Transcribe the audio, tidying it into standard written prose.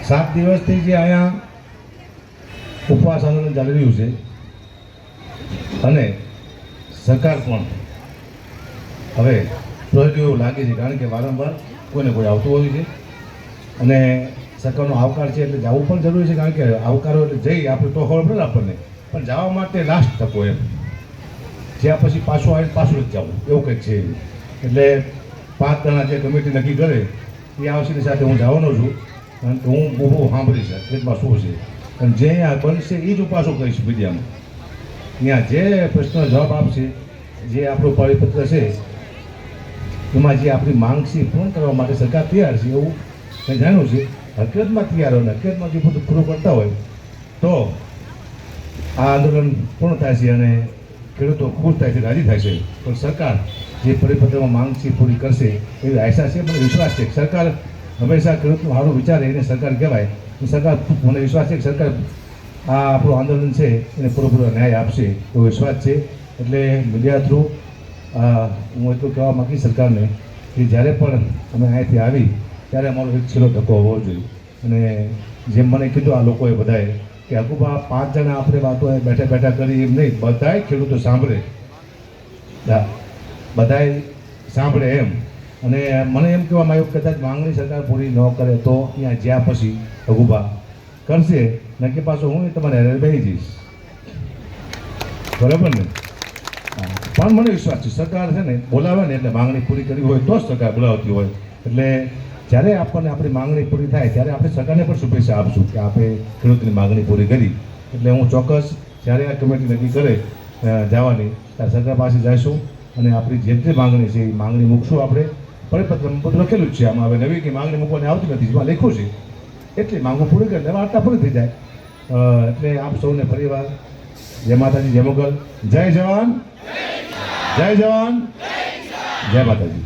7 દિવસથી જે અહીંયા ઉપવાસ આંદોલન ચાલી રહ્યું છે અને સરકાર પણ હવે પ્રોજેક્ટ એવું લાગે છે, કારણ કે વારંવાર કોઈને કોઈ આવતું હોય છે અને સરકારનો આવકાર છે એટલે જવું પણ જરૂરી છે, કારણ કે આવકારો એટલે જઈ આપણે તો ખબર પડે આપણને, પણ જવા માટે લાસ્ટ તકો એમ જ્યાં પછી પાછું આવીને પાછું જ જવું એવું કંઈક છે. એટલે 5 જણા જે કમિટી નક્કી કરે એ આવશેની સાથે હું જવાનો છું, કારણ કે હું બહુ સાંભળીશ ખેતમાં શું છે અને જે અહીંયા બનશે એ જ ઉપાસો કરીશ મીડિયામાં. ત્યાં જે પ્રશ્નનો જવાબ આપશે, જે આપણું પરિપત્ર છે એમાં જે આપણી માંગ છે પૂર્ણ કરવા માટે સરકાર તૈયાર છે એવું મેં જાણ્યું છે. હકીકતમાં તૈયાર હોય, હકીકતમાં જે બધું પૂરું કરતા હોય તો આ આંદોલન પૂર્ણ થાય છે અને ખેડૂતો ખુશ થાય છે, રાજી થાય છે. પણ સરકાર જે પરિપત્રમાં માંગ છે પૂરી કરશે એવી આશા છે, મને વિશ્વાસ છે. સરકાર હંમેશા ખેડૂતનું સારું વિચારે એને સરકાર કહેવાય. સરકાર, મને વિશ્વાસ છે કે સરકાર આ આપણું આંદોલન છે એને પૂરેપૂરો ન્યાય આપશે એવો વિશ્વાસ છે. એટલે મીડિયા થ્રુ હું એટલું કહેવા માગીશ સરકારને કે જ્યારે પણ અમે અહીંયાથી આવી ત્યારે અમારો એક છેલ્લો ધક્કો હોવો જોઈએ. અને જેમ મને કીધું આ લોકોએ બધાએ કે હકુબા 5 જણા આપણે વાતો બેઠા બેઠા કરી એમ નહીં, બધાય ખેડૂતો સાંભળે, બધાય સાંભળે એમ. અને મને એમ કહેવામાં આવ્યું કે કદાચ માંગણી સરકાર પૂરી ન કરે તો અહીંયા જ્યાં પછી હકુબા કરશે નક્કી પાછું હું તમારે હેરે બેસી જઈશ, બરાબર ને? પણ મને વિશ્વાસ છે સરકાર છે ને બોલાવે ને એટલે માંગણી પૂરી કરવી હોય તો જ સરકાર બોલાવતી હોય. એટલે જ્યારે આપણને આપણી માંગણી પૂરી થાય ત્યારે આપણે સરકારને પણ શુભેચ્છા આપશું કે આપણે ખેડૂતની માંગણી પૂરી કરી. એટલે હું ચોક્કસ જ્યારે આ કમિટી નક્કી કરે જવાની ત્યારે સરકાર પાસે જઈશું અને આપણી જેટલી માંગણી છે એ માંગણી મૂકશું. આપણે પરિપત્રમાં બધું લખેલું જ છે, આમાં હવે નવી કંઈ માંગણી મૂકવાની આવતી નથી, જેમાં લખ્યું છે એટલી માંગો પૂરી કરી દેવા, આટલા પૂરી થઈ જાય. એટલે આપ સૌને ફરીવાર જય માતાજી, જય મોગલ, જય જવાન, જય જવાન, જય માતાજી.